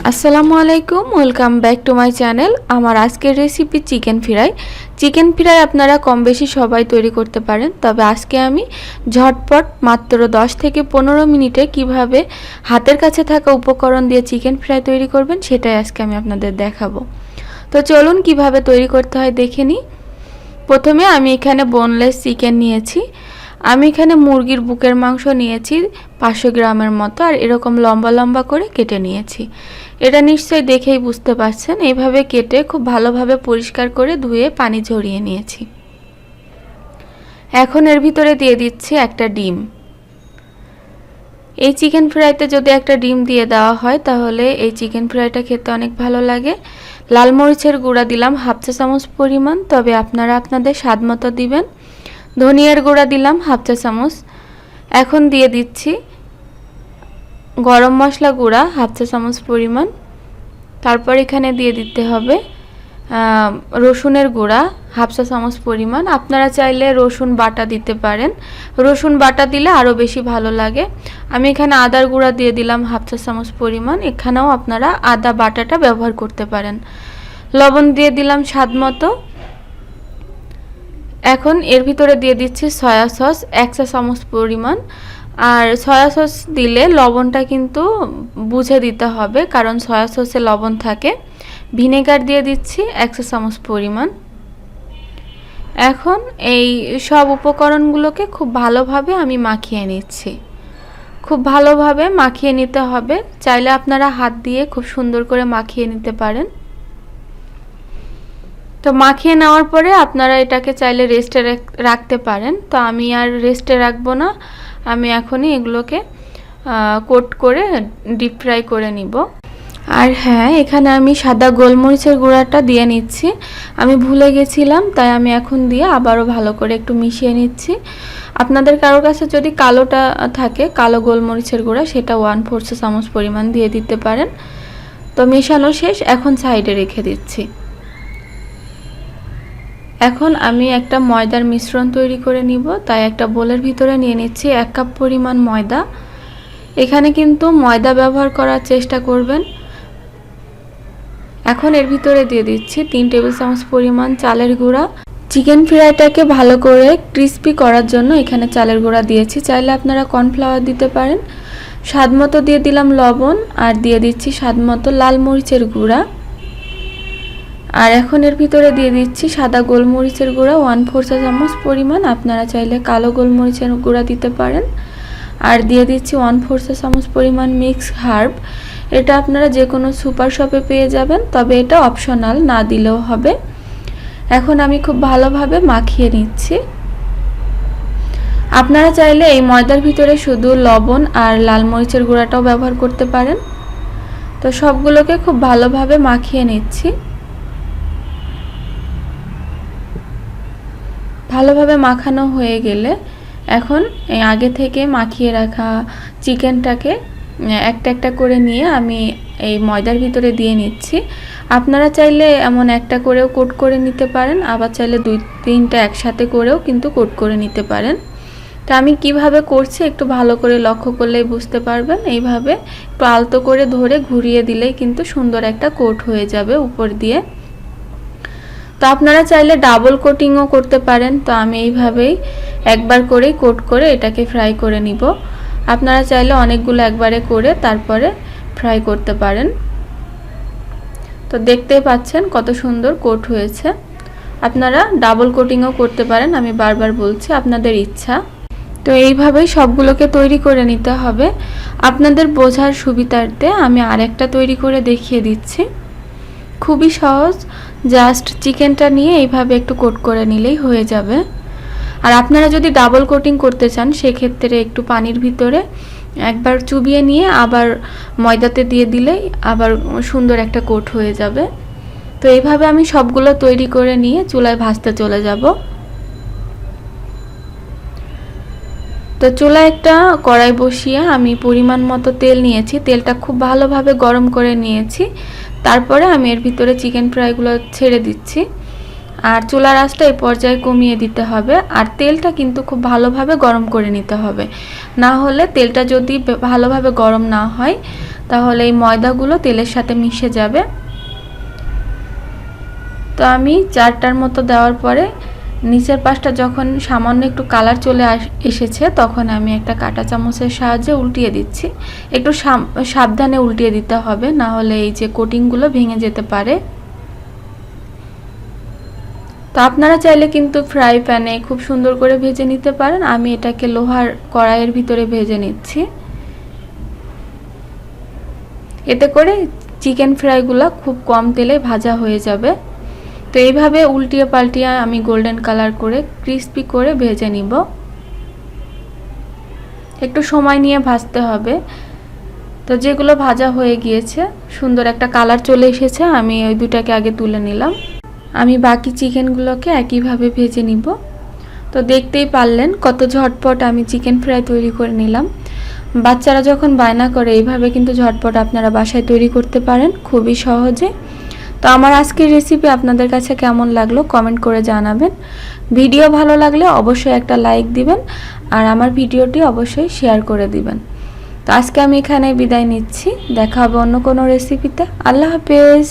আসসালামু আলাইকুম, welcome back to my channel. আমার আজকের recipe chicken fry. Chicken fry আপনারা কম বেশি সবাই তৈরি করতে পারেন, তবে আজকে আমি ঝটপট মাত্র 10 থেকে 15 মিনিটে কিভাবে হাতের কাছে থাকা উপকরণ দিয়ে চিকেন ফ্রাই তৈরি করবেন সেটাই আজকে আমি আপনাদের দেখাবো। তো চলুন কিভাবে তৈরি করতে হয় দেখে নিই। প্রথমে আমি এখানে বোনলেস চিকেন নিয়েছি। আমি এখানে মুরগির বুকের মাংস নিয়েছি 500 গ্রামের মতো, আর এরকম লম্বা লম্বা করে কেটে নিয়েছি। এটা নিশ্চয়ই দেখেই বুঝতে পারছেন। এইভাবে কেটে খুব ভালোভাবে পরিষ্কার করে ধুয়ে পানি ঝরিয়ে নিয়েছি। এখন এর ভিতরে দিয়ে দিচ্ছি একটা ডিম। এই চিকেন ফ্রাইতে যদি একটা ডিম দিয়ে দেওয়া হয় তাহলে এই চিকেন ফ্রাইটা খেতে অনেক ভালো লাগে। লাল মরিচের গুঁড়া দিলাম 1/2 চা চামচ পরিমাণ, তবে আপনারা আপনাদের স্বাদ মতো দিবেন। ধনিয়ার গুঁড়া দিলাম 1/2 চা চামচ। এখন দিয়ে দিচ্ছি গরম মশলা গুঁড়া 1/2 চা চামচ পরিমাণ। তারপর এখানে দিয়ে দিতে হবে রসুনের গুঁড়া 1/2 চা চামচ পরিমাণ। আপনারা চাইলে রসুন বাটা দিতে পারেন, রসুন বাটা দিলে আরও বেশি ভালো লাগে। আমি এখানে আদার গুঁড়া দিয়ে দিলাম 1/2 চা চামচ পরিমাণ, এখানেও আপনারা আদা বাটাটা ব্যবহার করতে পারেন। লবণ দিয়ে দিলাম স্বাদ মতো। এখন এর ভিতরে দিয়ে দিচ্ছি সয়া সস 1 চা চামচ পরিমাণ। আর সয়া সস দিলে লবণটা কিন্তু বুঝে দিতে হবে, কারণ সয়া সসে লবণ থাকে। ভিনেগার দিয়ে দিচ্ছি 1 চা চামচ পরিমাণ। এখন এই সব উপকরণগুলোকে খুব ভালোভাবে আমি মাখিয়ে নিচ্ছি। খুব ভালোভাবে মাখিয়ে নিতে হবে। চাইলে আপনারা হাত দিয়ে খুব সুন্দর করে মাখিয়ে নিতে পারেন। তো মাখিয়ে নেওয়ার পরে আপনারা এটাকে চাইলে রেস্টে রাখতে পারেন। তো আমি আর রেস্টে রাখবো না, আমি এখনই এগুলোকে কোট করে ডিপ ফ্রাই করে নিব। আর হ্যাঁ, এখানে আমি সাদা গোলমরিচের গুঁড়াটা দিয়ে নিচ্ছি। আমি ভুলে গেছিলাম, তাই আমি এখন দিয়ে আবারও ভালো করে একটু মিশিয়ে নিচ্ছি। আপনাদের কারোর কাছে যদি কালোটা থাকে, কালো গোলমরিচের গুঁড়া, সেটা 1/4 চা চামচ পরিমাণ দিয়ে দিতে পারেন। তো মেশানো শেষ, এখন সাইডে রেখে দিচ্ছি। এখন আমি একটা ময়দার মিশ্রণ তৈরি করে নিব, তাই একটা বোলের ভিতরে নিয়ে নিচ্ছি 1 কাপ পরিমাণ ময়দা। এখানে কিন্তু ময়দা ব্যবহার করার চেষ্টা করবেন। এখন এর ভিতরে দিয়ে দিচ্ছি 3 টেবিল চামচ পরিমাণ চালের গুঁড়া। চিকেন ফ্রাইটাকে ভালো করে ক্রিস্পি করার জন্য এখানে চালের গুঁড়া দিয়েছি, চাইলে আপনারা কর্নফ্লাওয়ার দিতে পারেন। স্বাদ মতো দিয়ে দিলাম লবণ, আর দিয়ে দিচ্ছি স্বাদ মতো লাল মরিচের গুঁড়া। আর এখন এর ভিতরে দিয়ে দিচ্ছি সাদা গোলমরিচের গুঁড়া 1/4 চা চামচ পরিমাণ। আপনারা চাইলে কালো গোলমরিচের গুঁড়া দিতে পারেন। আর দিয়ে দিচ্ছি 1/4 চা চামচ পরিমাণ মিক্স হার্ব। এটা আপনারা যে কোনো সুপার শপে পেয়ে যাবেন, তবে এটা অপশনাল, না দিলেও হবে। এখন আমি খুব ভালোভাবে মাখিয়ে নিচ্ছি। আপনারা চাইলে এই ময়দার ভিতরে শুধু লবণ আর লাল মরিচের গুঁড়াটাও ব্যবহার করতে পারেন। তো সবগুলোকে খুব ভালোভাবে মাখিয়ে নিচ্ছি। ভালোভাবে মাখানো হয়ে গেলে এখন এই আগে থেকে মাখিয়ে রাখা চিকেনটাকে একটা একটা করে নিয়ে আমি এই ময়দার ভিতরে দিয়ে নিচ্ছি। আপনারা চাইলে এমন একটা করেও কোট করে নিতে পারেন, আবার চাইলে 2-3টা একসাথে করেও কিন্তু কোট করে নিতে পারেন। তো আমি কিভাবে করছি একটু ভালো করে লক্ষ্য করলেই বুঝতে পারবেন। এইভাবে একটু আলতো করে ধরে ঘুরিয়ে দিলেই কিন্তু সুন্দর একটা কোট হয়ে যাবে উপর দিয়ে। তো আপনারা চাইলে ডাবল কোটিংও করতে পারেন। তো আমি এইভাবেই একবার করেই কোট করে এটাকে ফ্রাই করে নিব। আপনারা চাইলে অনেকগুলো একবারে করে তারপরে ফ্রাই করতে পারেন। তো দেখতেই পাচ্ছেন কত সুন্দর কোট হয়েছে। আপনারা ডাবল কোটিংও করতে পারেন, আমি বারবার বলছি, আপনাদের ইচ্ছা। তো এইভাবেই সবগুলোকে তৈরি করে নিতে হবে। আপনাদের বোঝার সুবিধার্থে আমি আরেকটা তৈরি করে দেখিয়ে দিচ্ছি। খুবই সহজ, জাস্ট চিকেনটা নিয়ে এইভাবে একটু কোট করে নিলেই হয়ে যাবে। আর আপনারা যদি ডাবল কোটিং করতে চান সেক্ষেত্রে একটু পানির ভিতরে একবার চুবিয়ে নিয়ে আবার ময়দাতে দিয়ে দিলেই আবার সুন্দর একটা কোট হয়ে যাবে। তো এইভাবে আমি সবগুলো তৈরি করে নিয়ে চুলায় ভাজতে চলে যাব। তো চুলায় একটা কড়াই বসিয়ে আমি পরিমাণ মতো তেল নিয়েছি। তেলটা খুব ভালোভাবে গরম করে নিয়েছি। তারপরে আমি এর ভিতরে চিকেন ফ্রাইগুলো ছেড়ে দিচ্ছি। আর চুলার আঁচটা এই পর্যায়ে কমিয়ে দিতে হবে। আর তেলটা কিন্তু খুব ভালোভাবে গরম করে নিতে হবে, না হলে তেলটা যদি ভালোভাবে গরম না হয় তাহলে এই ময়দাগুলো তেলের সাথে মিশে যাবে। তো আমি 4টার মতো দেওয়ার পরে নিচের পাশটা যখন সামান্য একটু কালার চলে এসেছে তখন আমি একটা কাঁটা চামচের সাহায্যে উল্টিয়ে দিচ্ছি। একটু সাবধানে উল্টিয়ে দিতে হবে, না হলে এই যে কোটিংগুলো ভেঙে যেতে পারে। তো আপনারা চাইলে কিন্তু ফ্রাই প্যানে খুব সুন্দর করে ভেজে নিতে পারেন। আমি এটাকে লোহার কড়াইয়ের ভিতরে ভেজে নিচ্ছি। এতে করে চিকেন ফ্রাইগুলো খুব কম তেলে ভাজা হয়ে যাবে। তো এইভাবে উল্টিয়ে পাল্টিয়ে আমি গোল্ডেন কালার করে ক্রিস্পি করে ভেজে নিব। একটু সময় নিয়ে ভাজতে হবে। তো যেগুলো ভাজা হয়ে গিয়েছে, সুন্দর একটা কালার চলে এসেছে, আমি ওই দুটাকে আগে তুলে নিলাম। আমি বাকি চিকেনগুলোকে একইভাবে ভেজে নিব। তো দেখতেই পারলেন কত ঝটপট আমি চিকেন ফ্রাই তৈরি করে নিলাম। বাচ্চারা যখন বায়না করে এইভাবে কিন্তু ঝটপট আপনারা বাসায় তৈরি করতে পারেন খুবই সহজে। তো আমার আজকের রেসিপি আপনাদের কাছে কেমন লাগলো কমেন্ট করে জানাবেন। ভিডিও ভালো লাগলে অবশ্যই একটা লাইক দিবেন আর আমার ভিডিওটি অবশ্যই শেয়ার করে দিবেন। তো আজকে আমি এখানে বিদায় নিচ্ছি, দেখা হবে অন্য কোনো রেসিপিতে। আল্লাহ হাফেজ।